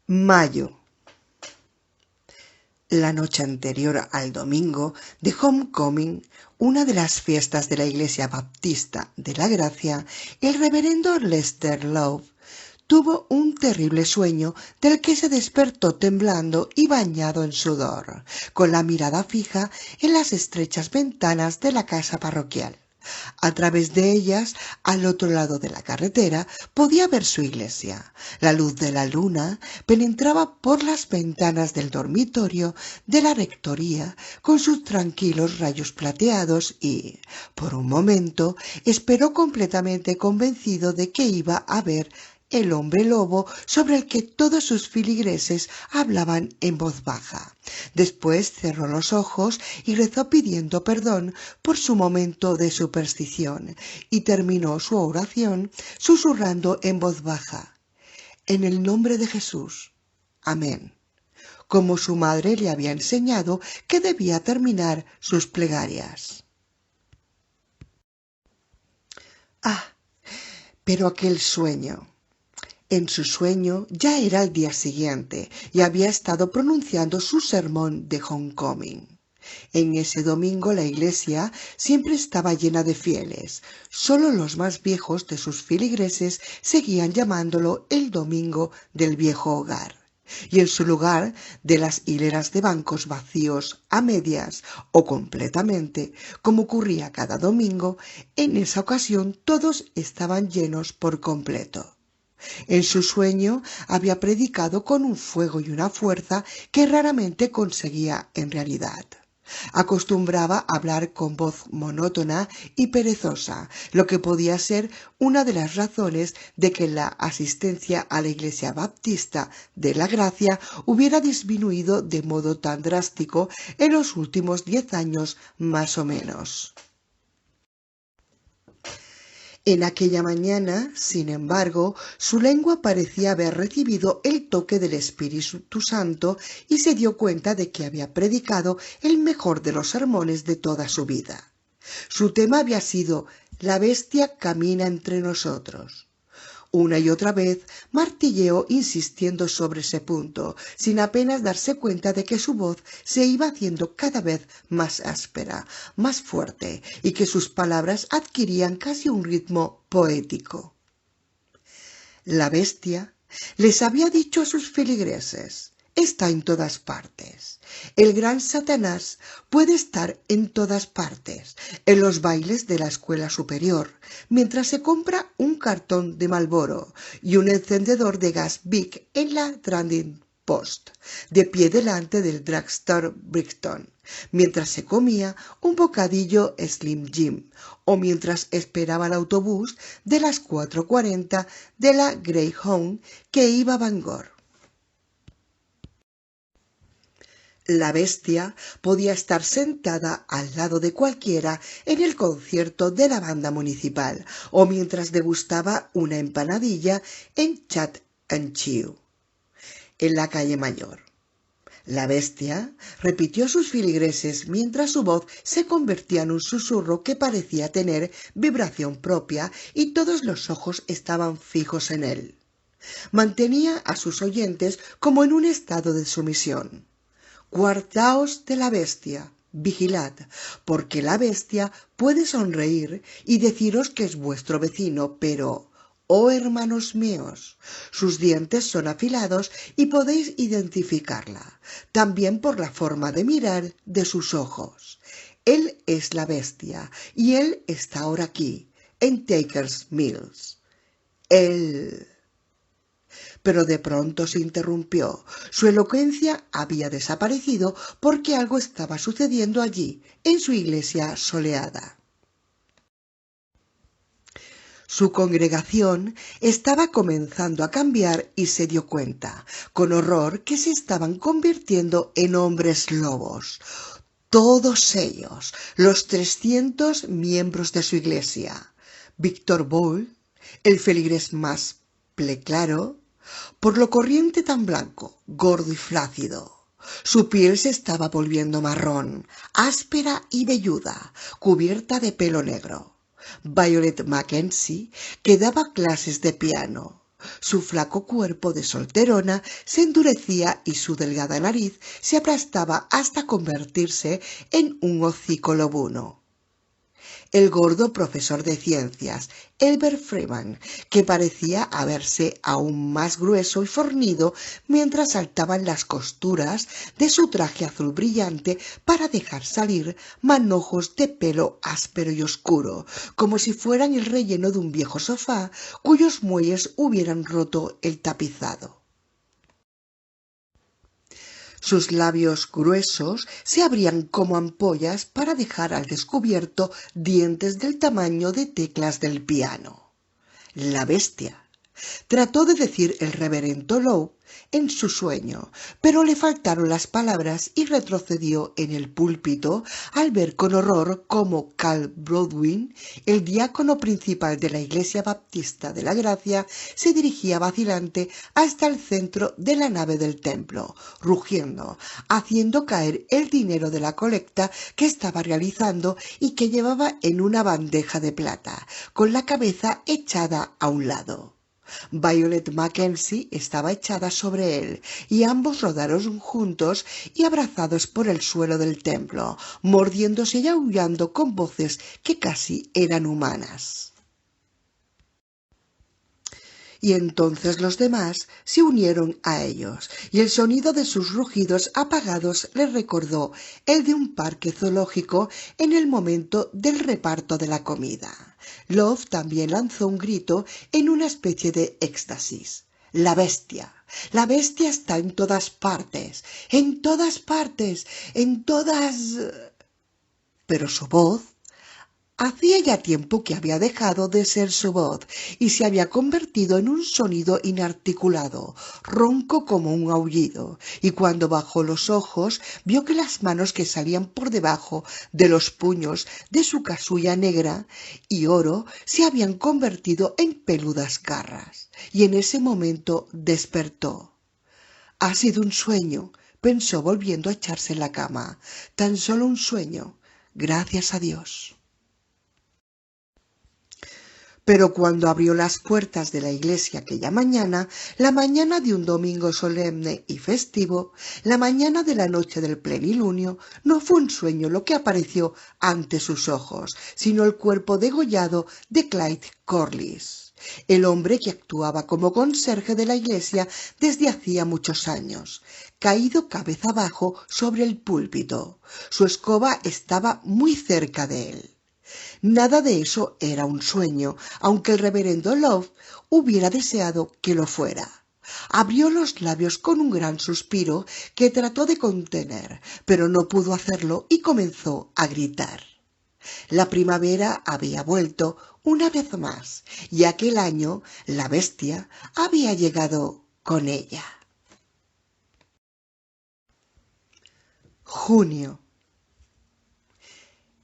Mayo. La noche anterior al domingo de Homecoming, una de las fiestas de la Iglesia Baptista de la Gracia, el reverendo Lester Love tuvo un terrible sueño del que se despertó temblando y bañado en sudor, con la mirada fija en las estrechas ventanas de la casa parroquial. A través de ellas, al otro lado de la carretera, podía ver su iglesia. La luz de la luna penetraba por las ventanas del dormitorio de la rectoría con sus tranquilos rayos plateados y, por un momento, esperó completamente convencido de que iba a ver el hombre lobo sobre el que todos sus feligreses hablaban en voz baja. Después cerró los ojos y rezó pidiendo perdón por su momento de superstición y terminó su oración susurrando en voz baja: «En el nombre de Jesús. Amén», como su madre le había enseñado que debía terminar sus plegarias. Ah, pero aquel sueño. En su sueño ya era el día siguiente y había estado pronunciando su sermón de Homecoming. En ese domingo la iglesia siempre estaba llena de fieles. Solo los más viejos de sus feligreses seguían llamándolo el domingo del viejo hogar. Y en su lugar de las hileras de bancos vacíos a medias o completamente, como ocurría cada domingo, en esa ocasión todos estaban llenos por completo. En su sueño había predicado con un fuego y una fuerza que raramente conseguía en realidad. Acostumbraba a hablar con voz monótona y perezosa, lo que podía ser una de las razones de que la asistencia a la Iglesia Baptista de la Gracia hubiera disminuido de modo tan drástico en los últimos 10 años más o menos. En aquella mañana, sin embargo, su lengua parecía haber recibido el toque del Espíritu Santo y se dio cuenta de que había predicado el mejor de los sermones de toda su vida. Su tema había sido «La bestia camina entre nosotros». Una y otra vez martilleó insistiendo sobre ese punto, sin apenas darse cuenta de que su voz se iba haciendo cada vez más áspera, más fuerte, y que sus palabras adquirían casi un ritmo poético. La bestia les había dicho a sus feligreses: está en todas partes. El gran Satanás puede estar en todas partes, en los bailes de la escuela superior, mientras se compra un cartón de Marlboro y un encendedor de gas Bic en la Trading Post, de pie delante del drugstore Brighton, mientras se comía un bocadillo Slim Jim o mientras esperaba el autobús de las 4:40 de la Greyhound que iba a Bangor. La bestia podía estar sentada al lado de cualquiera en el concierto de la banda municipal o mientras degustaba una empanadilla en Chat and Chew, en la calle Mayor. La bestia repitió sus feligreses mientras su voz se convertía en un susurro que parecía tener vibración propia y todos los ojos estaban fijos en él. Mantenía a sus oyentes como en un estado de sumisión. Guardaos de la bestia, vigilad, porque la bestia puede sonreír y deciros que es vuestro vecino, pero, oh hermanos míos, sus dientes son afilados y podéis identificarla, también por la forma de mirar de sus ojos. Él es la bestia, y él está ahora aquí, en Takers Mills. Él... Pero de pronto se interrumpió. Su elocuencia había desaparecido porque algo estaba sucediendo allí, en su iglesia soleada. Su congregación estaba comenzando a cambiar y se dio cuenta, con horror, que se estaban convirtiendo en hombres lobos. Todos ellos, los 300 miembros de su iglesia. Víctor Bull, el feligrés más pleclaro, por lo corriente tan blanco, gordo y flácido. Su piel se estaba volviendo marrón, áspera y velluda, cubierta de pelo negro. Violet Mackenzie, que daba clases de piano. Su flaco cuerpo de solterona se endurecía y su delgada nariz se aplastaba hasta convertirse en un hocico lobuno. El gordo profesor de ciencias, Elbert Freeman, que parecía haberse aún más grueso y fornido mientras saltaban las costuras de su traje azul brillante para dejar salir manojos de pelo áspero y oscuro, como si fueran el relleno de un viejo sofá cuyos muelles hubieran roto el tapizado. Sus labios gruesos se abrían como ampollas para dejar al descubierto dientes del tamaño de teclas del piano. La bestia. Trató de decir el reverendo Lowe en su sueño, pero le faltaron las palabras y retrocedió en el púlpito al ver con horror cómo Cal Brodwin, el diácono principal de la Iglesia Baptista de la Gracia, se dirigía vacilante hasta el centro de la nave del templo, rugiendo, haciendo caer el dinero de la colecta que estaba realizando y que llevaba en una bandeja de plata, con la cabeza echada a un lado. Violet Mackenzie estaba echada sobre él, y ambos rodaron juntos y abrazados por el suelo del templo, mordiéndose y aullando con voces que casi eran humanas. Y entonces los demás se unieron a ellos, y el sonido de sus rugidos apagados les recordó el de un parque zoológico en el momento del reparto de la comida. Love también lanzó un grito en una especie de éxtasis. La bestia. La bestia está en todas partes, en todas partes, en todas... Pero su voz hacía ya tiempo que había dejado de ser su voz y se había convertido en un sonido inarticulado, ronco como un aullido, y cuando bajó los ojos vio que las manos que salían por debajo de los puños de su casulla negra y oro se habían convertido en peludas garras, y en ese momento despertó. Ha sido un sueño, pensó volviendo a echarse en la cama, tan solo un sueño, gracias a Dios. Pero cuando abrió las puertas de la iglesia aquella mañana, la mañana de un domingo solemne y festivo, la mañana de la noche del plenilunio, no fue un sueño lo que apareció ante sus ojos, sino el cuerpo degollado de Clyde Corliss, el hombre que actuaba como conserje de la iglesia desde hacía muchos años, caído cabeza abajo sobre el púlpito. Su escoba estaba muy cerca de él. Nada de eso era un sueño, aunque el reverendo Love hubiera deseado que lo fuera. Abrió los labios con un gran suspiro que trató de contener, pero no pudo hacerlo y comenzó a gritar. La primavera había vuelto una vez más, y aquel año la bestia había llegado con ella. Junio.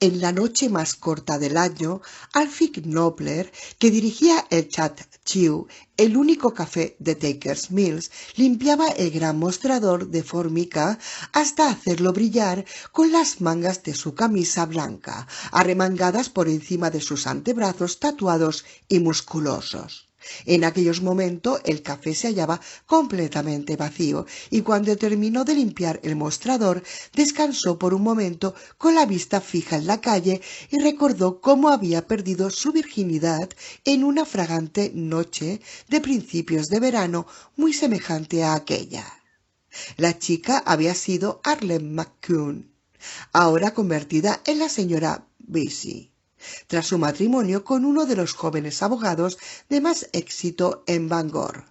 En la noche más corta del año, Alfie Knopfler, que dirigía el Chat-Chew, el único café de Takers Mills, limpiaba el gran mostrador de formica hasta hacerlo brillar con las mangas de su camisa blanca, arremangadas por encima de sus antebrazos tatuados y musculosos. En aquellos momentos el café se hallaba completamente vacío y cuando terminó de limpiar el mostrador descansó por un momento con la vista fija en la calle y recordó cómo había perdido su virginidad en una fragante noche de principios de verano muy semejante a aquella. La chica había sido Arlene McCune, ahora convertida en la señora Vesey, tras su matrimonio con uno de los jóvenes abogados de más éxito en Bangor.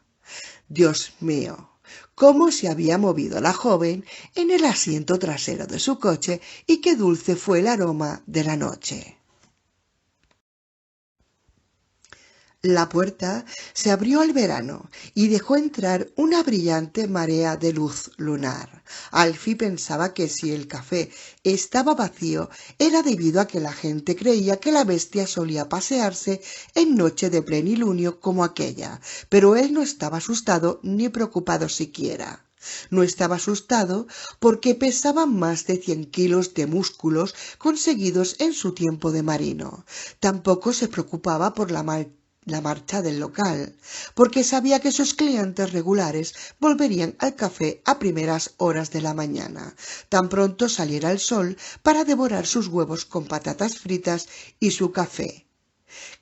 Dios mío, cómo se había movido la joven en el asiento trasero de su coche y qué dulce fue el aroma de la noche. La puerta se abrió al verano y dejó entrar una brillante marea de luz lunar. Alfie pensaba que si el café estaba vacío era debido a que la gente creía que la bestia solía pasearse en noche de plenilunio como aquella, pero él no estaba asustado ni preocupado siquiera. No estaba asustado porque pesaba más de 100 kilos de músculos conseguidos en su tiempo de marino. Tampoco se preocupaba por la la marcha del local, porque sabía que sus clientes regulares volverían al café a primeras horas de la mañana, tan pronto saliera el sol, para devorar sus huevos con patatas fritas y su café.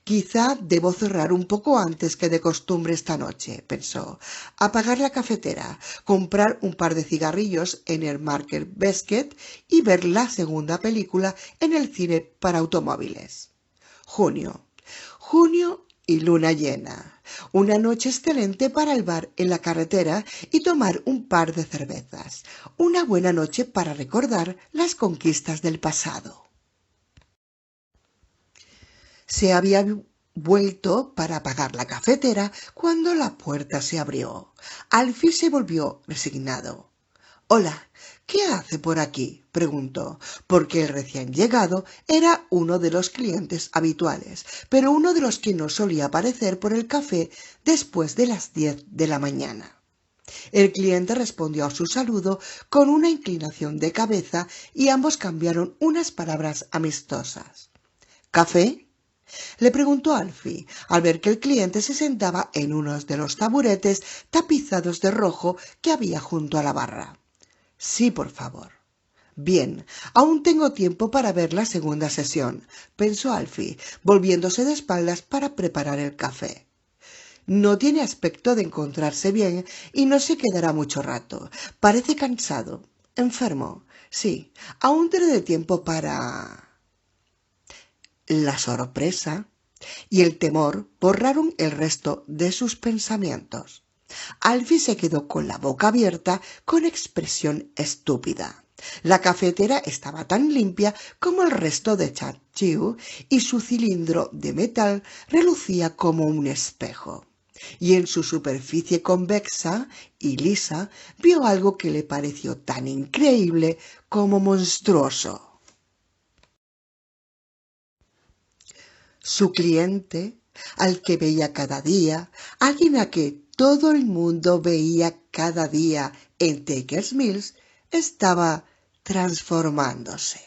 Quizá debo cerrar un poco antes que de costumbre esta noche, pensó. Apagar la cafetera, comprar un par de cigarrillos en el Market Basket y ver la segunda película en el cine para automóviles. Junio. Junio y luna llena. Una noche excelente para el bar en la carretera y tomar un par de cervezas. Una buena noche para recordar las conquistas del pasado. Se había vuelto para apagar la cafetera cuando la puerta se abrió. Alfie se volvió resignado. «Hola, ¿qué hace por aquí?», preguntó, porque el recién llegado era uno de los clientes habituales, pero uno de los que no solía aparecer por el café después de las 10 de la mañana. El cliente respondió a su saludo con una inclinación de cabeza y ambos cambiaron unas palabras amistosas. «¿Café?», le preguntó Alfie, al ver que el cliente se sentaba en uno de los taburetes tapizados de rojo que había junto a la barra. «Sí, por favor». «Bien, aún tengo tiempo para ver la segunda sesión», pensó Alfie, volviéndose de espaldas para preparar el café. «No tiene aspecto de encontrarse bien y no se quedará mucho rato. Parece cansado. Enfermo. Sí, aún tendré tiempo para...». La sorpresa y el temor borraron el resto de sus pensamientos. Alfie se quedó con la boca abierta, con expresión estúpida. La cafetera estaba tan limpia como el resto de Chatchiu y su cilindro de metal relucía como un espejo. Y en su superficie convexa y lisa vio algo que le pareció tan increíble como monstruoso. Su cliente, al que veía cada día, alguien a que todo el mundo veía cada día en Takers Mills, estaba transformándose.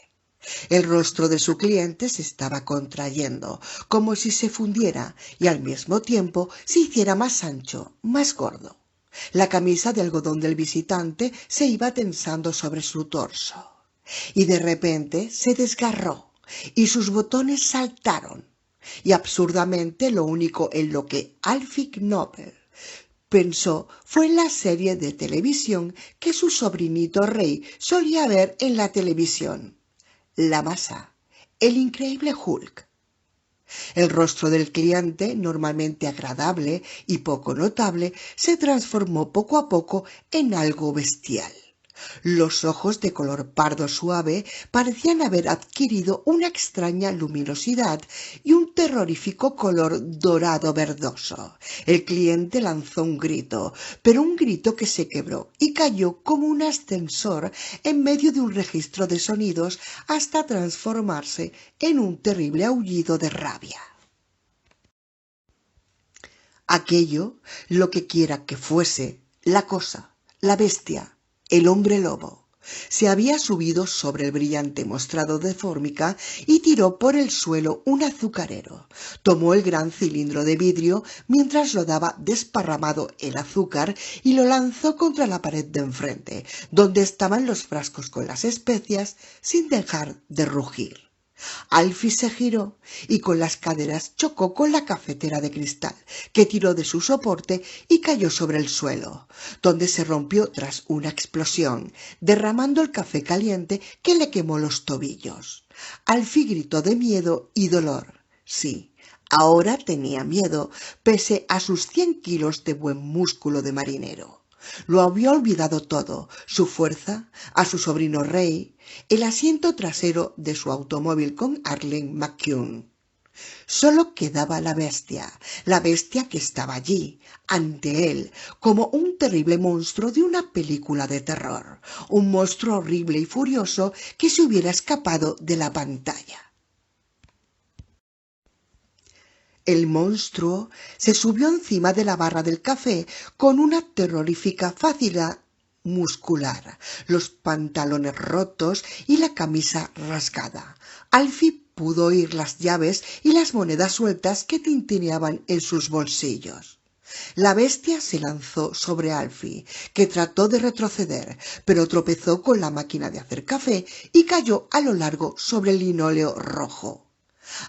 El rostro de su cliente se estaba contrayendo, como si se fundiera, y al mismo tiempo se hiciera más ancho, más gordo. La camisa de algodón del visitante se iba tensando sobre su torso, y de repente se desgarró, y sus botones saltaron. Y absurdamente lo único en lo que Alfie Knopper pensó fue en la serie de televisión que su sobrinito Ray solía ver en la televisión. La masa, el increíble Hulk. El rostro del cliente, normalmente agradable y poco notable, se transformó poco a poco en algo bestial. Los ojos de color pardo suave parecían haber adquirido una extraña luminosidad y un terrorífico color dorado verdoso. El cliente lanzó un grito, pero un grito que se quebró y cayó como un ascensor en medio de un registro de sonidos hasta transformarse en un terrible aullido de rabia. Aquello, lo que quiera que fuese, la cosa, la bestia, el hombre lobo, se había subido sobre el brillante mostrado de fórmica y tiró por el suelo un azucarero. Tomó el gran cilindro de vidrio mientras rodaba desparramado el azúcar y lo lanzó contra la pared de enfrente, donde estaban los frascos con las especias, sin dejar de rugir. Alfie se giró y con las caderas chocó con la cafetera de cristal, que tiró de su soporte y cayó sobre el suelo, donde se rompió tras una explosión, derramando el café caliente que le quemó los tobillos. Alfie gritó de miedo y dolor. Sí, ahora tenía miedo, pese a sus 100 kilos de buen músculo de marinero. Lo había olvidado todo, su fuerza, a su sobrino Ray, el asiento trasero de su automóvil con Arlene McCune. Solo quedaba la bestia que estaba allí, ante él, como un terrible monstruo de una película de terror, un monstruo horrible y furioso que se hubiera escapado de la pantalla. El monstruo se subió encima de la barra del café con una terrorífica facilidad muscular, los pantalones rotos y la camisa rasgada. Alfie pudo oír las llaves y las monedas sueltas que tintineaban en sus bolsillos. La bestia se lanzó sobre Alfie, que trató de retroceder, pero tropezó con la máquina de hacer café y cayó a lo largo sobre el linóleo rojo.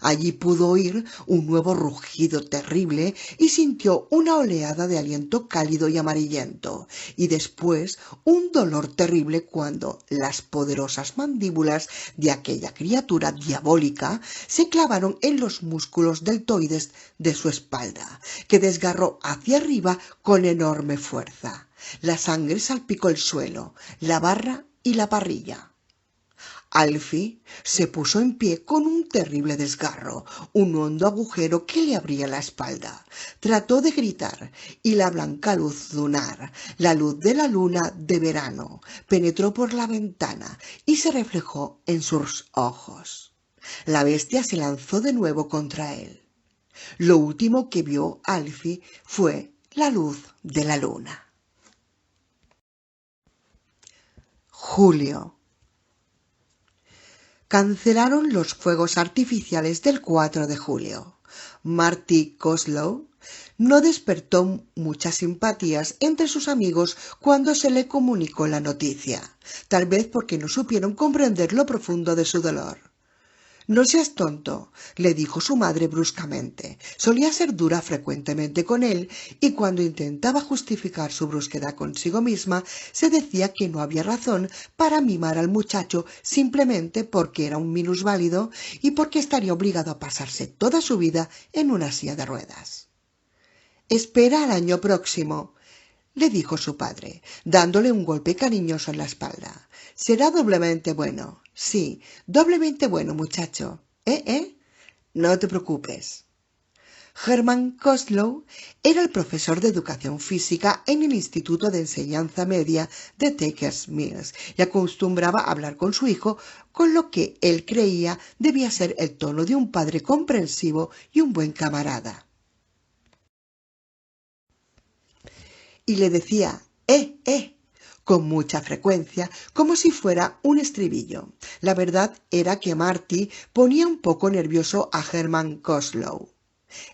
Allí pudo oír un nuevo rugido terrible y sintió una oleada de aliento cálido y amarillento, y después un dolor terrible cuando las poderosas mandíbulas de aquella criatura diabólica se clavaron en los músculos deltoides de su espalda, que desgarró hacia arriba con enorme fuerza. La sangre salpicó el suelo, la barra y la parrilla. Alfie se puso en pie con un terrible desgarro, un hondo agujero que le abría la espalda. Trató de gritar y la blanca luz lunar, la luz de la luna de verano, penetró por la ventana y se reflejó en sus ojos. La bestia se lanzó de nuevo contra él. Lo último que vio Alfie fue la luz de la luna. Julio. Cancelaron los fuegos artificiales del 4 de julio. Marty Kozlov no despertó muchas simpatías entre sus amigos cuando se le comunicó la noticia, tal vez porque no supieron comprender lo profundo de su dolor. «No seas tonto», le dijo su madre bruscamente. Solía ser dura frecuentemente con él, y cuando intentaba justificar su brusquedad consigo misma, se decía que no había razón para mimar al muchacho simplemente porque era un minusválido y porque estaría obligado a pasarse toda su vida en una silla de ruedas. «Espera al año próximo», le dijo su padre, dándole un golpe cariñoso en la espalda. «Será doblemente bueno. Sí, doblemente bueno, muchacho. No te preocupes». Hermann Kozlov era el profesor de educación física en el Instituto de Enseñanza Media de Takers Mills y acostumbraba a hablar con su hijo con lo que él creía debía ser el tono de un padre comprensivo y un buen camarada. Y le decía con mucha frecuencia, como si fuera un estribillo. La verdad era que Marty ponía un poco nervioso a Hermann Kozlov.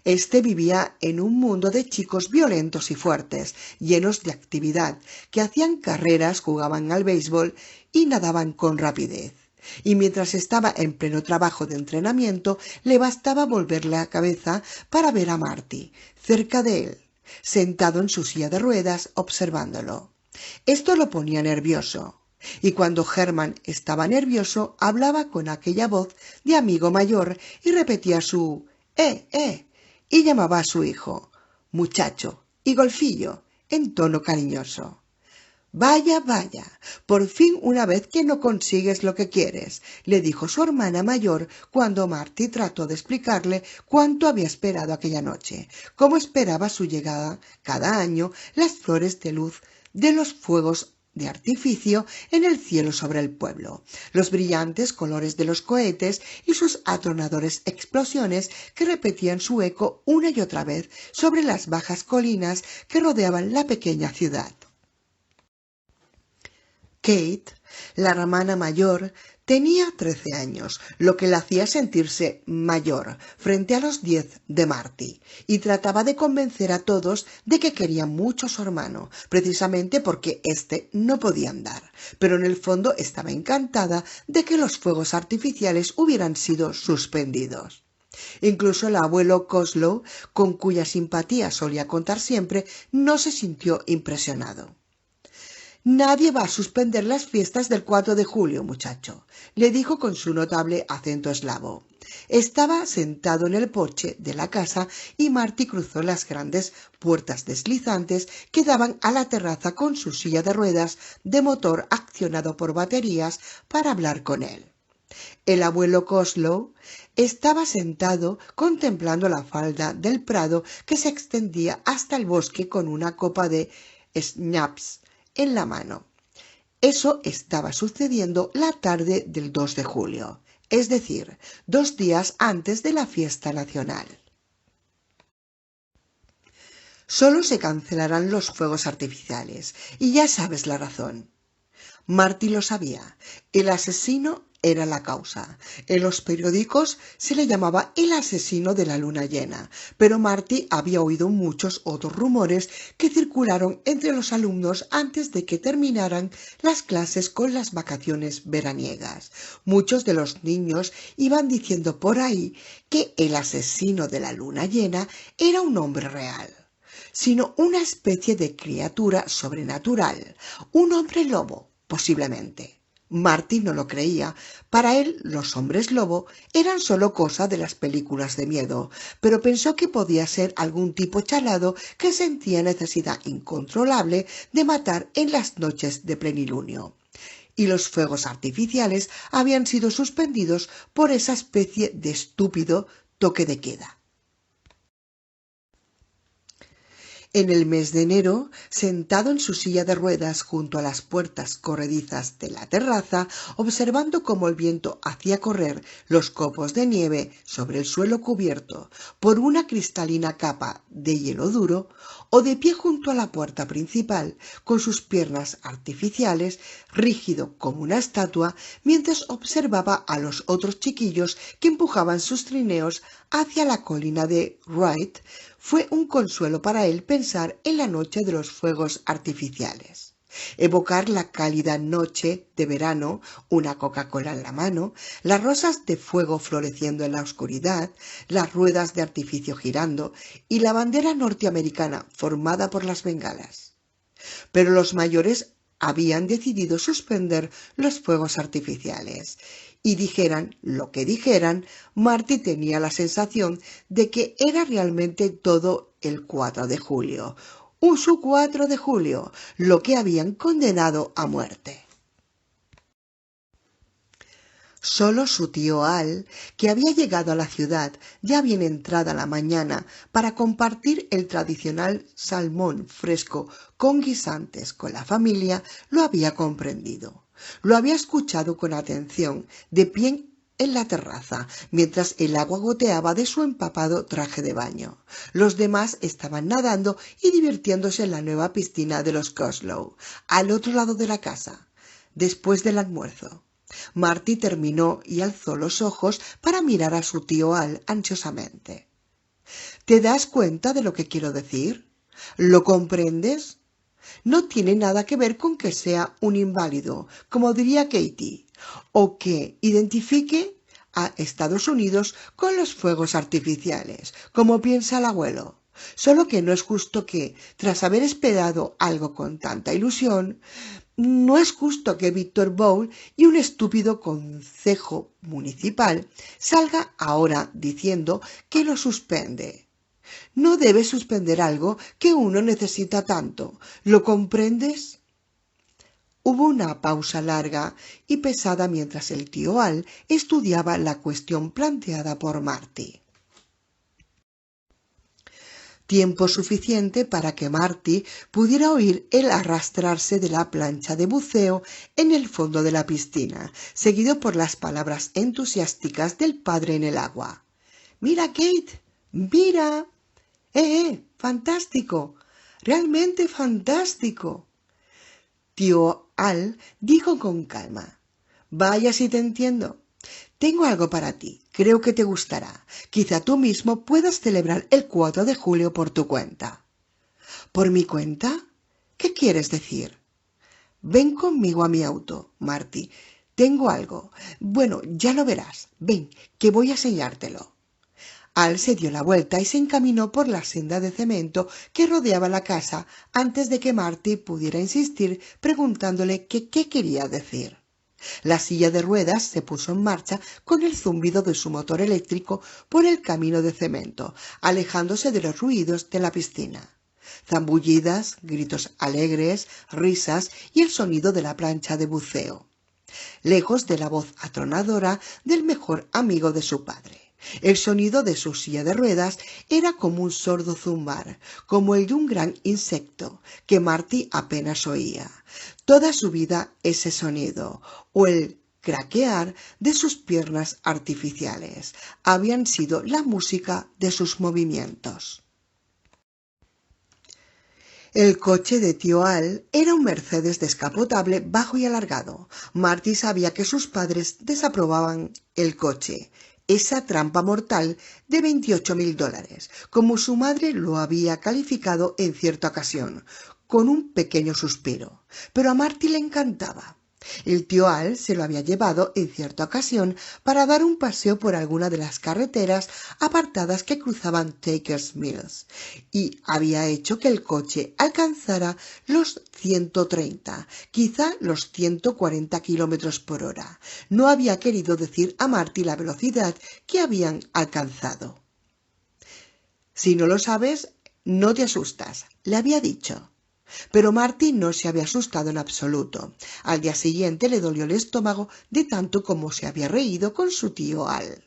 Este vivía en un mundo de chicos violentos y fuertes, llenos de actividad, que hacían carreras, jugaban al béisbol y nadaban con rapidez. Y mientras estaba en pleno trabajo de entrenamiento, le bastaba volver la cabeza para ver a Marty, cerca de él, sentado en su silla de ruedas, observándolo. Esto lo ponía nervioso, y cuando Hermann estaba nervioso, hablaba con aquella voz de amigo mayor y repetía su y llamaba a su hijo muchacho y golfillo en tono cariñoso. «Vaya, por fin una vez que no consigues lo que quieres», le dijo su hermana mayor cuando Marty trató de explicarle cuánto había esperado aquella noche, cómo esperaba su llegada cada año, las flores de luz de los fuegos de artificio en el cielo sobre el pueblo, los brillantes colores de los cohetes y sus atronadores explosiones que repetían su eco una y otra vez sobre las bajas colinas que rodeaban la pequeña ciudad. Kate, la hermana mayor, tenía 13 años, lo que la hacía sentirse mayor frente a los 10 de Marty, y trataba de convencer a todos de que quería mucho a su hermano, precisamente porque éste no podía andar, pero en el fondo estaba encantada de que los fuegos artificiales hubieran sido suspendidos. Incluso el abuelo Kozlov, con cuya simpatía solía contar siempre, no se sintió impresionado. «Nadie va a suspender las fiestas del 4 de julio, muchacho», le dijo con su notable acento eslavo. Estaba sentado en el porche de la casa y Marty cruzó las grandes puertas deslizantes que daban a la terraza con su silla de ruedas de motor accionado por baterías para hablar con él. El abuelo Kozlov estaba sentado contemplando la falda del prado que se extendía hasta el bosque con una copa de schnapps en la mano. Eso estaba sucediendo la tarde del 2 de julio, es decir, 2 días antes de la fiesta nacional. Solo se cancelarán los fuegos artificiales, y ya sabes la razón. Marty lo sabía. El asesino era la causa. En los periódicos se le llamaba el asesino de la luna llena, pero Marty había oído muchos otros rumores que circularon entre los alumnos antes de que terminaran las clases con las vacaciones veraniegas. Muchos de los niños iban diciendo por ahí que el asesino de la luna llena era un hombre real, sino una especie de criatura sobrenatural, un hombre lobo, posiblemente. Marty no lo creía. Para él, los hombres lobo eran solo cosa de las películas de miedo, pero pensó que podía ser algún tipo chalado que sentía necesidad incontrolable de matar en las noches de plenilunio. Y los fuegos artificiales habían sido suspendidos por esa especie de estúpido toque de queda. En el mes de enero, sentado en su silla de ruedas junto a las puertas corredizas de la terraza, observando cómo el viento hacía correr los copos de nieve sobre el suelo cubierto por una cristalina capa de hielo duro, o de pie junto a la puerta principal, con sus piernas artificiales, rígido como una estatua, mientras observaba a los otros chiquillos que empujaban sus trineos hacia la colina de Wright, fue un consuelo para él pensar en la noche de los fuegos artificiales. Evocar la cálida noche de verano, una Coca-Cola en la mano, las rosas de fuego floreciendo en la oscuridad, las ruedas de artificio girando y la bandera norteamericana formada por las bengalas. Pero los mayores habían decidido suspender los fuegos artificiales. Y dijeran lo que dijeran, Marty tenía la sensación de que era realmente todo el 4 de julio, su 4 de julio, lo que habían condenado a muerte. Solo su tío Al, que había llegado a la ciudad ya bien entrada la mañana para compartir el tradicional salmón fresco con guisantes con la familia, lo había comprendido. Lo había escuchado con atención, de pie en la terraza, mientras el agua goteaba de su empapado traje de baño. Los demás estaban nadando y divirtiéndose en la nueva piscina de los Coslow, al otro lado de la casa, después del almuerzo. Marty terminó y alzó los ojos para mirar a su tío Al ansiosamente. ¿Te das cuenta de lo que quiero decir? ¿Lo comprendes? No tiene nada que ver con que sea un inválido, como diría Katie, o que identifique a Estados Unidos con los fuegos artificiales, como piensa el abuelo. Solo que no es justo que, tras haber esperado algo con tanta ilusión, no es justo que Víctor Bowl y un estúpido concejo municipal salga ahora diciendo que lo suspende. No debe suspender algo que uno necesita tanto. ¿Lo comprendes? Hubo una pausa larga y pesada mientras el tío Al estudiaba la cuestión planteada por Marty. Tiempo suficiente para que Marty pudiera oír el arrastrarse de la plancha de buceo en el fondo de la piscina, seguido por las palabras entusiásticas del padre en el agua. «¡Mira, Kate! ¡Mira! ¡Fantástico! ¡Realmente fantástico!». Tío Al dijo con calma: «Vaya si te entiendo. Tengo algo para ti. Creo que te gustará. Quizá tú mismo puedas celebrar el 4 de julio por tu cuenta». «¿Por mi cuenta? ¿Qué quieres decir?» «Ven conmigo a mi auto, Marty. Tengo algo. Bueno, ya lo verás. Ven, que voy a enseñártelo». Al se dio la vuelta y se encaminó por la senda de cemento que rodeaba la casa antes de que Marty pudiera insistir preguntándole qué quería decir. La silla de ruedas se puso en marcha con el zumbido de su motor eléctrico por el camino de cemento, alejándose de los ruidos de la piscina. Zambullidas, gritos alegres, risas y el sonido de la plancha de buceo, lejos de la voz atronadora del mejor amigo de su padre. El sonido de su silla de ruedas era como un sordo zumbar, como el de un gran insecto que Marty apenas oía. Toda su vida ese sonido, o el craquear de sus piernas artificiales, habían sido la música de sus movimientos. El coche de tío Al era un Mercedes descapotable bajo y alargado. Marty sabía que sus padres desaprobaban el coche, esa trampa mortal de $28.000, como su madre lo había calificado en cierta ocasión, con un pequeño suspiro. Pero a Marty le encantaba. El tío Al se lo había llevado en cierta ocasión para dar un paseo por alguna de las carreteras apartadas que cruzaban Takers Mills y había hecho que el coche alcanzara los 130, quizá los 140 kilómetros por hora. No había querido decir a Marty la velocidad que habían alcanzado. Si no lo sabes, no te asustas, le había dicho. Pero Marty no se había asustado en absoluto. Al día siguiente le dolió el estómago de tanto como se había reído con su tío Al.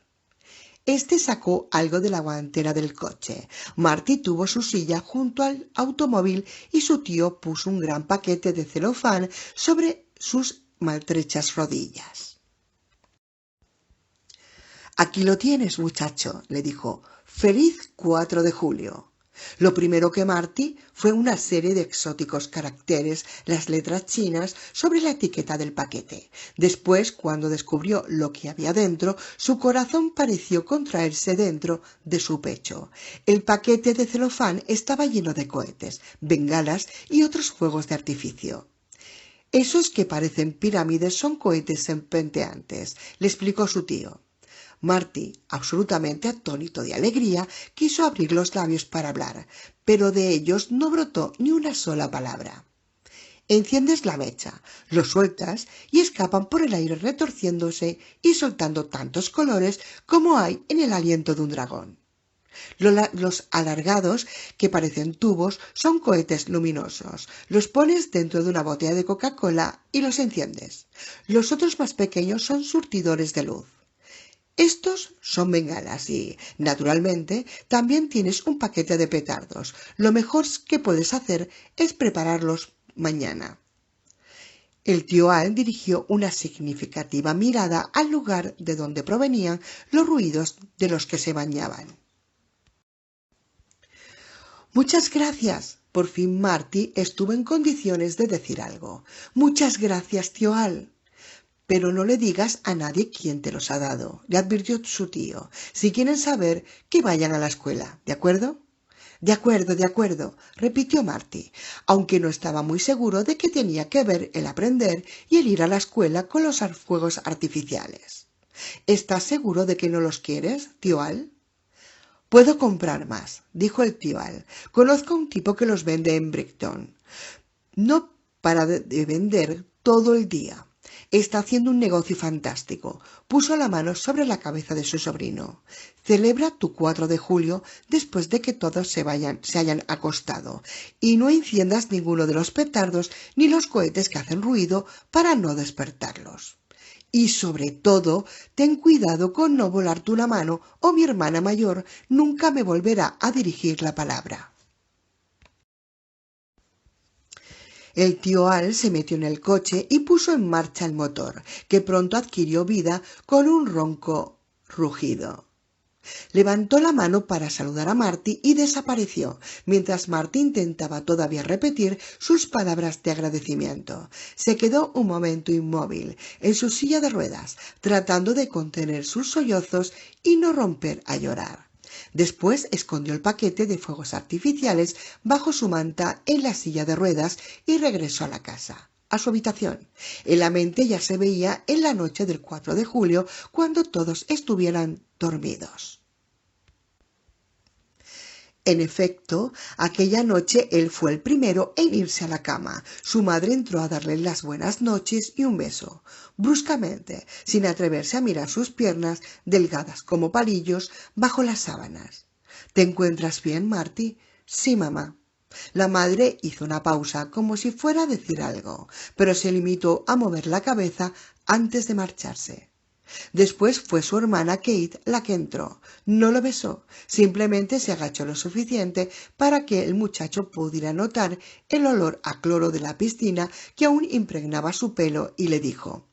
Este sacó algo de la guantera del coche. Marty tuvo su silla junto al automóvil y su tío puso un gran paquete de celofán sobre sus maltrechas rodillas. «Aquí lo tienes, muchacho», le dijo. «Feliz 4 de julio». Lo primero que Marty fue una serie de exóticos caracteres, las letras chinas, sobre la etiqueta del paquete. Después, cuando descubrió lo que había dentro, su corazón pareció contraerse dentro de su pecho. El paquete de celofán estaba lleno de cohetes, bengalas y otros fuegos de artificio. «Esos que parecen pirámides son cohetes serpenteantes», le explicó su tío. Marty, absolutamente atónito de alegría, quiso abrir los labios para hablar, pero de ellos no brotó ni una sola palabra. Enciendes la mecha, los sueltas y escapan por el aire retorciéndose y soltando tantos colores como hay en el aliento de un dragón. Los alargados, que parecen tubos, son cohetes luminosos. Los pones dentro de una botella de Coca-Cola y los enciendes. Los otros más pequeños son surtidores de luz. Estos son bengalas y, naturalmente, también tienes un paquete de petardos. Lo mejor que puedes hacer es prepararlos mañana. El tío Al dirigió una significativa mirada al lugar de donde provenían los ruidos de los que se bañaban. «Muchas gracias». Por fin Marty estuvo en condiciones de decir algo. «Muchas gracias, tío Al». «Pero no le digas a nadie quién te los ha dado», le advirtió su tío. «Si quieren saber, que vayan a la escuela, ¿de acuerdo?» «De acuerdo», repitió Marty, aunque no estaba muy seguro de qué tenía que ver el aprender y el ir a la escuela con los fuegos artificiales. «¿Estás seguro de que no los quieres, tío Al?» «Puedo comprar más», dijo el tío Al. «Conozco a un tipo que los vende en Brighton. No para de vender todo el día. Está haciendo un negocio fantástico». Puso la mano sobre la cabeza de su sobrino. «Celebra tu 4 de julio después de que todos se hayan acostado, y no enciendas ninguno de los petardos ni los cohetes que hacen ruido para no despertarlos. Y sobre todo, ten cuidado con no volarte una mano o mi hermana mayor nunca me volverá a dirigir la palabra». El tío Al se metió en el coche y puso en marcha el motor, que pronto adquirió vida con un ronco rugido. Levantó la mano para saludar a Marty y desapareció, mientras Marty intentaba todavía repetir sus palabras de agradecimiento. Se quedó un momento inmóvil en su silla de ruedas, tratando de contener sus sollozos y no romper a llorar. Después escondió el paquete de fuegos artificiales bajo su manta en la silla de ruedas y regresó a la casa, a su habitación. En la mente ya se veía en la noche del 4 de julio, cuando todos estuvieran dormidos. En efecto, aquella noche él fue el primero en irse a la cama. Su madre entró a darle las buenas noches y un beso, bruscamente, sin atreverse a mirar sus piernas, delgadas como palillos, bajo las sábanas. «¿Te encuentras bien, Marty?» «Sí, mamá». La madre hizo una pausa, como si fuera a decir algo, pero se limitó a mover la cabeza antes de marcharse. Después fue su hermana Kate la que entró. No lo besó, simplemente se agachó lo suficiente para que el muchacho pudiera notar el olor a cloro de la piscina que aún impregnaba su pelo y le dijo: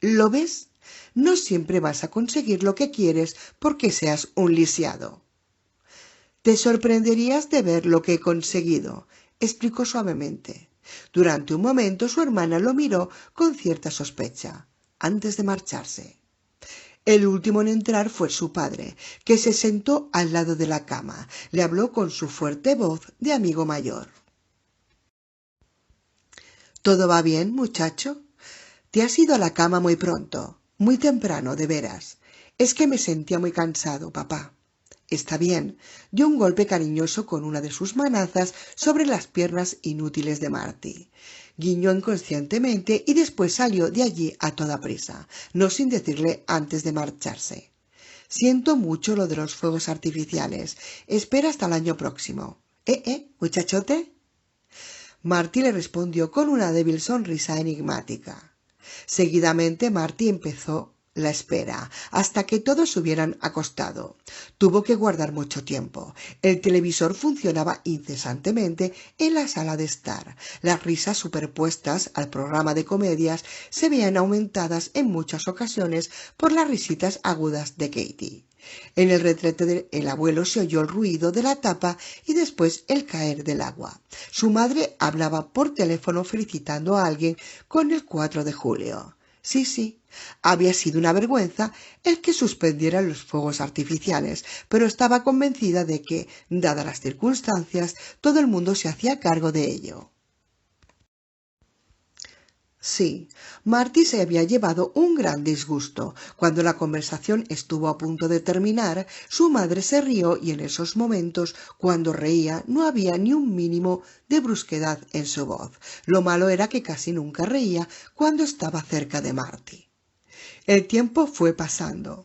«¿Lo ves? No siempre vas a conseguir lo que quieres porque seas un lisiado. Te sorprenderías de ver lo que he conseguido. explicó suavemente. Durante un momento su hermana lo miró con cierta sospecha, antes de marcharse. El último en entrar fue su padre, que se sentó al lado de la cama. Le habló con su fuerte voz de amigo mayor. ¿Todo va bien, muchacho? Te has ido a la cama muy pronto, muy temprano, de veras. Es que me sentía muy cansado, papá. Está bien, dio un golpe cariñoso con una de sus manazas sobre las piernas inútiles de Marty. Guiñó inconscientemente y después salió de allí a toda prisa, no sin decirle antes de marcharse. Siento mucho lo de los fuegos artificiales. Espera hasta el año próximo. ¿Muchachote? Marty le respondió con una débil sonrisa enigmática. Seguidamente Marty empezó la espera, hasta que todos se hubieran acostado. Tuvo que guardar mucho tiempo. El televisor funcionaba incesantemente en la sala de estar. Las risas superpuestas al programa de comedias se veían aumentadas en muchas ocasiones por las risitas agudas de Katie. En el retrete del abuelo se oyó el ruido de la tapa y después el caer del agua. Su madre hablaba por teléfono felicitando a alguien con el 4 de julio. Sí, había sido una vergüenza el que suspendieran los fuegos artificiales, pero estaba convencida de que, dadas las circunstancias, todo el mundo se hacía cargo de ello. Sí, Marty se había llevado un gran disgusto. Cuando la conversación estuvo a punto de terminar, su madre se rió y en esos momentos, cuando reía, no había ni un mínimo de brusquedad en su voz. Lo malo era que casi nunca reía cuando estaba cerca de Marty. El tiempo fue pasando.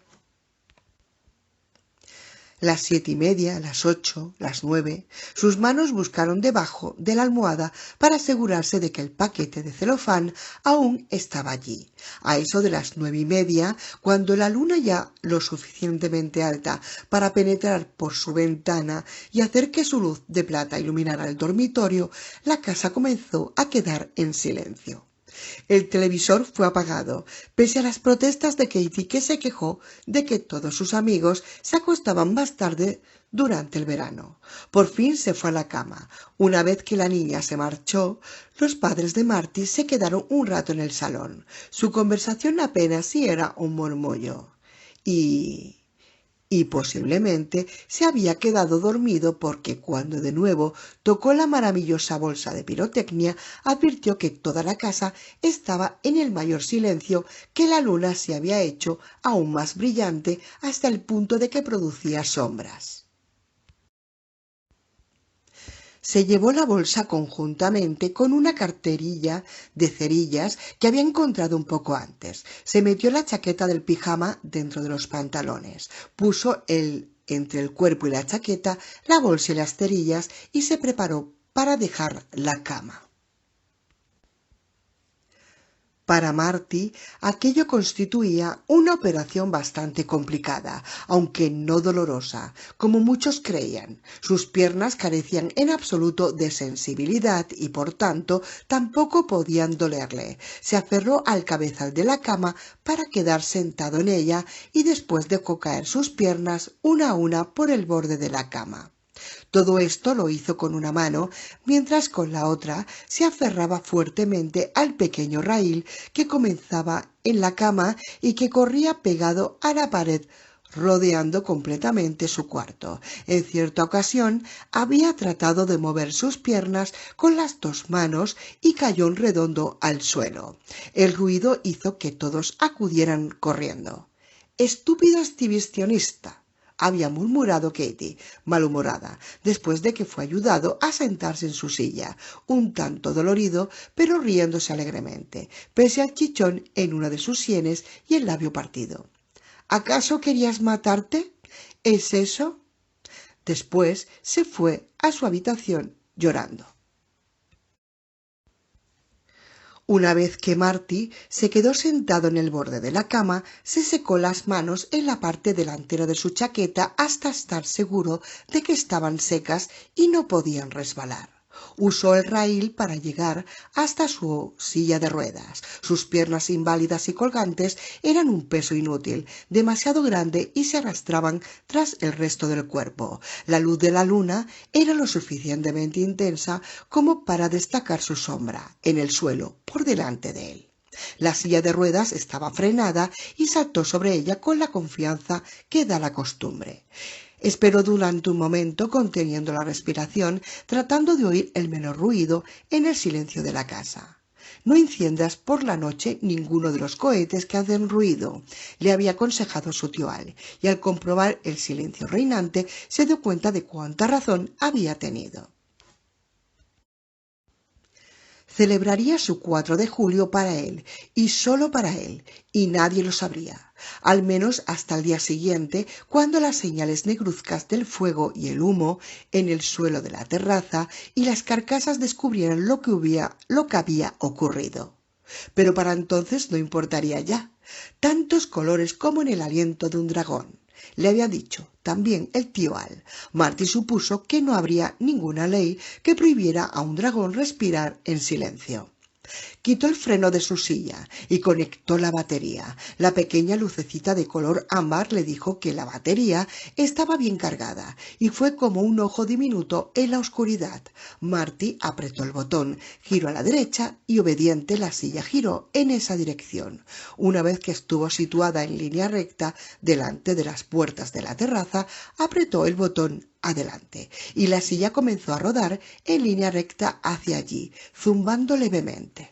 Las 7:30, las 8, las 9, sus manos buscaron debajo de la almohada para asegurarse de que el paquete de celofán aún estaba allí. A eso de las 9:30, cuando la luna ya lo suficientemente alta para penetrar por su ventana y hacer que su luz de plata iluminara el dormitorio, la casa comenzó a quedar en silencio. El televisor fue apagado, pese a las protestas de Katie, que se quejó de que todos sus amigos se acostaban más tarde durante el verano. Por fin se fue a la cama. Una vez que la niña se marchó, los padres de Marty se quedaron un rato en el salón. Su conversación apenas si era un murmullo. Y posiblemente se había quedado dormido porque cuando de nuevo tocó la maravillosa bolsa de pirotecnia, advirtió que toda la casa estaba en el mayor silencio, que la luna se había hecho aún más brillante hasta el punto de que producía sombras. Se llevó la bolsa conjuntamente con una carterilla de cerillas que había encontrado un poco antes. Se metió la chaqueta del pijama dentro de los pantalones, puso entre el cuerpo y la chaqueta la bolsa y las cerillas y se preparó para dejar la cama. Para Marty, aquello constituía una operación bastante complicada, aunque no dolorosa, como muchos creían. Sus piernas carecían en absoluto de sensibilidad y, por tanto, tampoco podían dolerle. Se aferró al cabezal de la cama para quedar sentado en ella y después dejó caer sus piernas una a una por el borde de la cama. Todo esto lo hizo con una mano, mientras con la otra se aferraba fuertemente al pequeño raíl que comenzaba en la cama y que corría pegado a la pared, rodeando completamente su cuarto. En cierta ocasión había tratado de mover sus piernas con las dos manos y cayó en redondo al suelo. El ruido hizo que todos acudieran corriendo. «¡Estúpido exhibicionista!», había murmurado Katie, malhumorada, después de que fue ayudado a sentarse en su silla, un tanto dolorido, pero riéndose alegremente, pese al chichón en una de sus sienes y el labio partido. «¿Acaso querías matarte? ¿Es eso?». Después se fue a su habitación llorando. Una vez que Marty se quedó sentado en el borde de la cama, se secó las manos en la parte delantera de su chaqueta hasta estar seguro de que estaban secas y no podían resbalar. Usó el raíl para llegar hasta su silla de ruedas. Sus piernas inválidas y colgantes eran un peso inútil, demasiado grande, y se arrastraban tras el resto del cuerpo. La luz de la luna era lo suficientemente intensa como para destacar su sombra en el suelo por delante de él. La silla de ruedas estaba frenada y saltó sobre ella con la confianza que da la costumbre. Esperó durante un momento conteniendo la respiración, tratando de oír el menor ruido en el silencio de la casa. No enciendas por la noche ninguno de los cohetes que hacen ruido, le había aconsejado su tío Al, y al comprobar el silencio reinante se dio cuenta de cuánta razón había tenido. Celebraría su 4 de julio para él, y solo para él, y nadie lo sabría, al menos hasta el día siguiente, cuando las señales negruzcas del fuego y el humo en el suelo de la terraza y las carcasas descubrieran lo que había ocurrido. Pero para entonces no importaría ya, tantos colores como en el aliento de un dragón. Le había dicho también el tío Al. Marty supuso que no habría ninguna ley que prohibiera a un dragón respirar en silencio. Quitó el freno de su silla y conectó la batería. La pequeña lucecita de color ámbar le dijo que la batería estaba bien cargada y fue como un ojo diminuto en la oscuridad. Marty apretó el botón, giró a la derecha y obediente la silla giró en esa dirección. Una vez que estuvo situada en línea recta delante de las puertas de la terraza, apretó el botón adelante y la silla comenzó a rodar en línea recta hacia allí, zumbando levemente.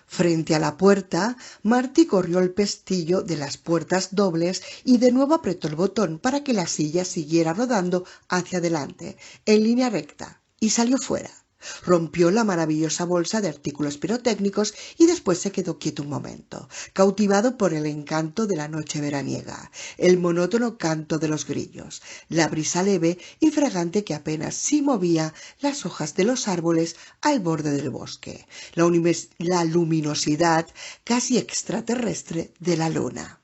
Frente a la puerta, Marty corrió el pestillo de las puertas dobles y de nuevo apretó el botón para que la silla siguiera rodando hacia adelante, en línea recta, y salió fuera. Rompió la maravillosa bolsa de artículos pirotécnicos y después se quedó quieto un momento, cautivado por el encanto de la noche veraniega, el monótono canto de los grillos, la brisa leve y fragante que apenas sí movía las hojas de los árboles al borde del bosque, la luminosidad casi extraterrestre de la luna.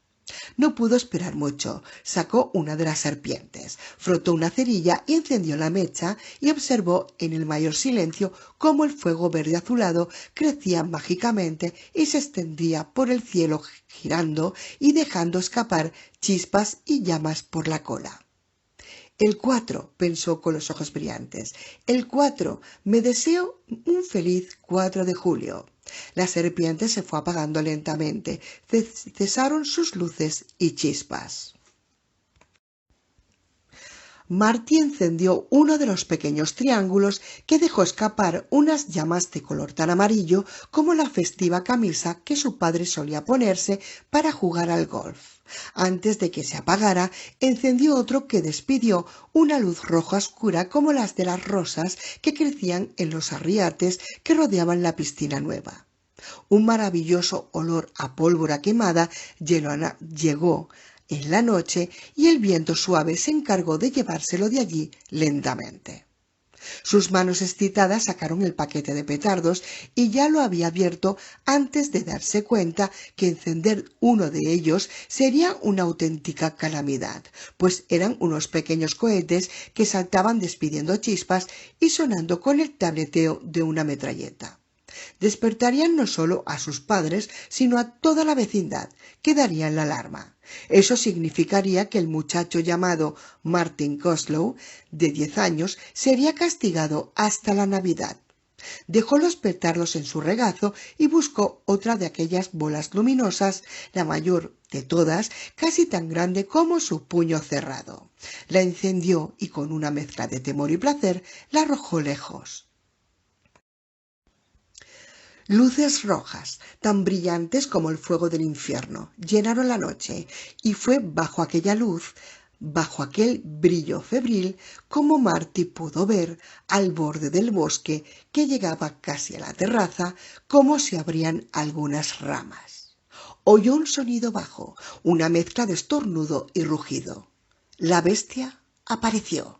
No pudo esperar mucho. Sacó una de las serpientes, frotó una cerilla y encendió la mecha y observó en el mayor silencio cómo el fuego verde azulado crecía mágicamente y se extendía por el cielo girando y dejando escapar chispas y llamas por la cola. El 4, pensó con los ojos brillantes. El 4, me deseo un feliz 4 de julio. La serpiente se fue apagando lentamente. Cesaron sus luces y chispas. Marty encendió uno de los pequeños triángulos que dejó escapar unas llamas de color tan amarillo como la festiva camisa que su padre solía ponerse para jugar al golf. Antes de que se apagara, encendió otro que despidió una luz roja oscura como las de las rosas que crecían en los arriates que rodeaban la piscina nueva. Un maravilloso olor a pólvora quemada llegó en la noche y el viento suave se encargó de llevárselo de allí lentamente. Sus manos excitadas sacaron el paquete de petardos y ya lo había abierto antes de darse cuenta que encender uno de ellos sería una auténtica calamidad, pues eran unos pequeños cohetes que saltaban despidiendo chispas y sonando con el tableteo de una metralleta. Despertarían no solo a sus padres, sino a toda la vecindad, que darían la alarma. Eso significaría que el muchacho llamado Martin Coslow, de 10 años, sería castigado hasta la Navidad. Dejó los petardos en su regazo y buscó otra de aquellas bolas luminosas, la mayor de todas, casi tan grande como su puño cerrado. La encendió y con una mezcla de temor y placer la arrojó lejos. Luces rojas, tan brillantes como el fuego del infierno, llenaron la noche, y fue bajo aquella luz, bajo aquel brillo febril, como Marty pudo ver, al borde del bosque que llegaba casi a la terraza, cómo se abrían algunas ramas. Oyó un sonido bajo, una mezcla de estornudo y rugido. La bestia apareció.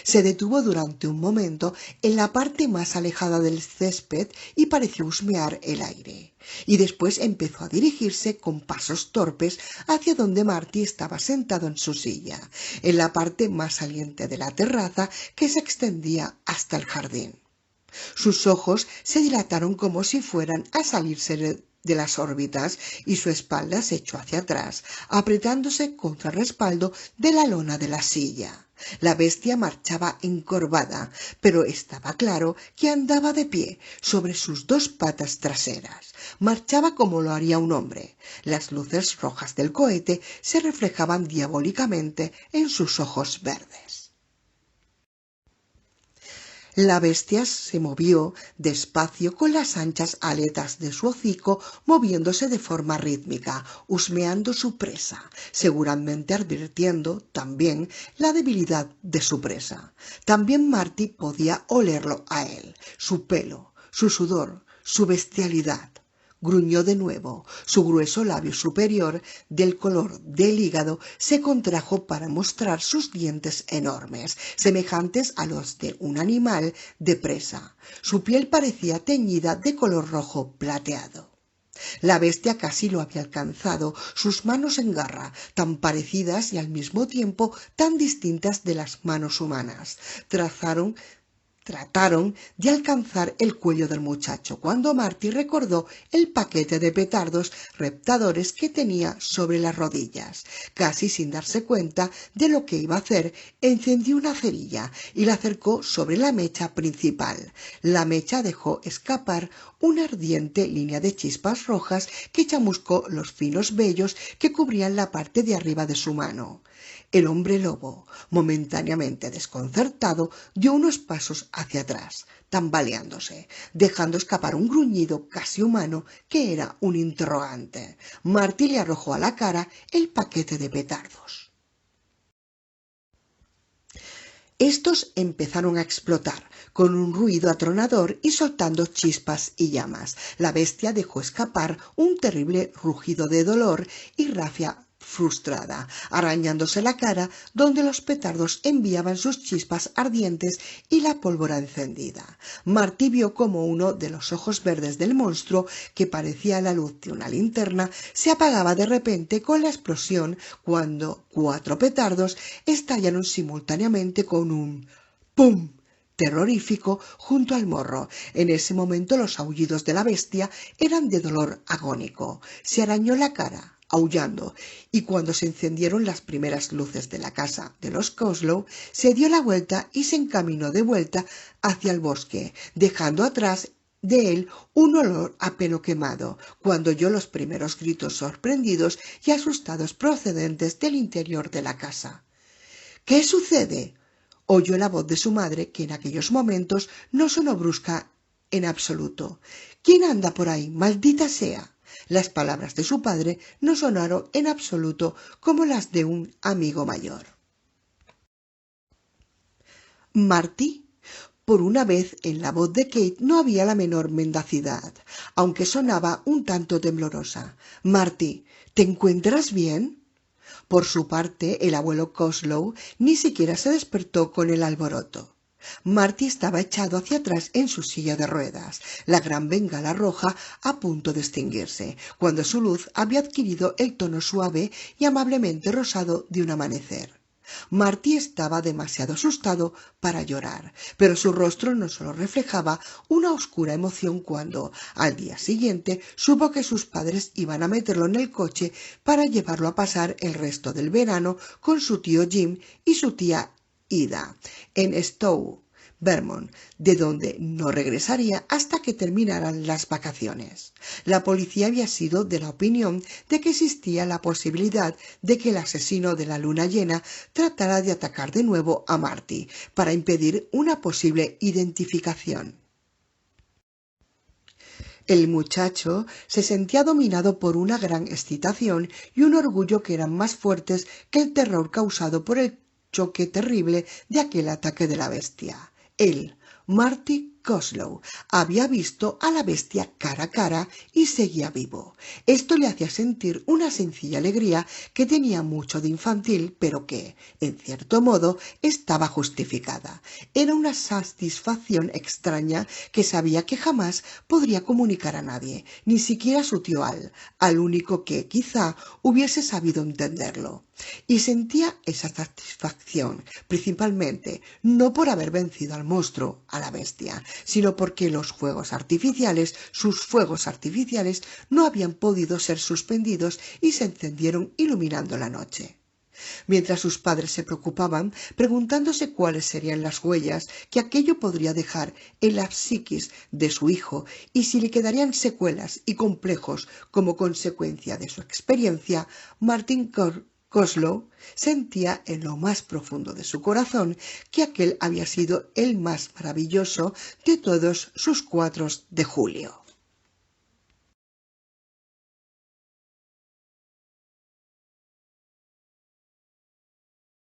Se detuvo durante un momento en la parte más alejada del césped y pareció husmear el aire. Y después empezó a dirigirse con pasos torpes hacia donde Marty estaba sentado en su silla, en la parte más saliente de la terraza que se extendía hasta el jardín. Sus ojos se dilataron como si fueran a salirse de las órbitas y su espalda se echó hacia atrás, apretándose contra el respaldo de la lona de la silla. La bestia marchaba encorvada, pero estaba claro que andaba de pie sobre sus dos patas traseras. Marchaba como lo haría un hombre. Las luces rojas del cohete se reflejaban diabólicamente en sus ojos verdes. La bestia se movió despacio con las anchas aletas de su hocico moviéndose de forma rítmica, husmeando su presa, seguramente advirtiendo también la debilidad de su presa. También Marty podía olerlo a él, su pelo, su sudor, su bestialidad. Gruñó de nuevo. Su grueso labio superior, del color del hígado, se contrajo para mostrar sus dientes enormes, semejantes a los de un animal de presa. Su piel parecía teñida de color rojo plateado. La bestia casi lo había alcanzado, sus manos en garra, tan parecidas y al mismo tiempo tan distintas de las manos humanas, trataron de alcanzar el cuello del muchacho cuando Marty recordó el paquete de petardos reptadores que tenía sobre las rodillas. Casi sin darse cuenta de lo que iba a hacer, encendió una cerilla y la acercó sobre la mecha principal. La mecha dejó escapar una ardiente línea de chispas rojas que chamuscó los finos vellos que cubrían la parte de arriba de su mano. El hombre lobo, momentáneamente desconcertado, dio unos pasos hacia atrás, tambaleándose, dejando escapar un gruñido casi humano que era un interrogante. Marty le arrojó a la cara el paquete de petardos. Estos empezaron a explotar, con un ruido atronador y soltando chispas y llamas. La bestia dejó escapar un terrible rugido de dolor y rafia frustrada, arañándose la cara donde los petardos enviaban sus chispas ardientes y la pólvora encendida. Marty vio como uno de los ojos verdes del monstruo, que parecía la luz de una linterna, se apagaba de repente con la explosión cuando 4 petardos estallaron simultáneamente con un ¡pum! Terrorífico junto al morro. En ese momento los aullidos de la bestia eran de dolor agónico. Se arañó la cara, aullando, y cuando se encendieron las primeras luces de la casa de los Coslow, se dio la vuelta y se encaminó de vuelta hacia el bosque, dejando atrás de él un olor a pelo quemado, cuando oyó los primeros gritos sorprendidos y asustados procedentes del interior de la casa. ¿Qué sucede? Oyó la voz de su madre, que en aquellos momentos no sonó brusca en absoluto. ¿Quién anda por ahí? ¡Maldita sea! Las palabras de su padre no sonaron en absoluto como las de un amigo mayor. Marty. Por una vez en la voz de Kate no había la menor mendacidad, aunque sonaba un tanto temblorosa. Marty, ¿te encuentras bien? Por su parte, el abuelo Coslow ni siquiera se despertó con el alboroto. Marty estaba echado hacia atrás en su silla de ruedas, la gran bengala roja a punto de extinguirse, cuando su luz había adquirido el tono suave y amablemente rosado de un amanecer. Marty estaba demasiado asustado para llorar, pero su rostro no solo reflejaba una oscura emoción cuando, al día siguiente, supo que sus padres iban a meterlo en el coche para llevarlo a pasar el resto del verano con su tío Jim y su tía Ida en Stowe, Vermont, de donde no regresaría hasta que terminaran las vacaciones. La policía había sido de la opinión de que existía la posibilidad de que el asesino de la luna llena tratara de atacar de nuevo a Marty para impedir una posible identificación. El muchacho se sentía dominado por una gran excitación y un orgullo que eran más fuertes que el terror causado por el choque terrible de aquel ataque de la bestia. Él, Marty Coslow había visto a la bestia cara a cara y seguía vivo. Esto le hacía sentir una sencilla alegría que tenía mucho de infantil, pero que, en cierto modo, estaba justificada. Era una satisfacción extraña que sabía que jamás podría comunicar a nadie, ni siquiera a su tío al único que, quizá, hubiese sabido entenderlo. Y sentía esa satisfacción principalmente no por haber vencido al monstruo, a la bestia, sino porque sus fuegos artificiales, no habían podido ser suspendidos y se encendieron iluminando la noche. Mientras sus padres se preocupaban, preguntándose cuáles serían las huellas que aquello podría dejar en la psiquis de su hijo y si le quedarían secuelas y complejos como consecuencia de su experiencia, Martin Coslow sentía en lo más profundo de su corazón que aquel había sido el más maravilloso de todos sus 4 de julio.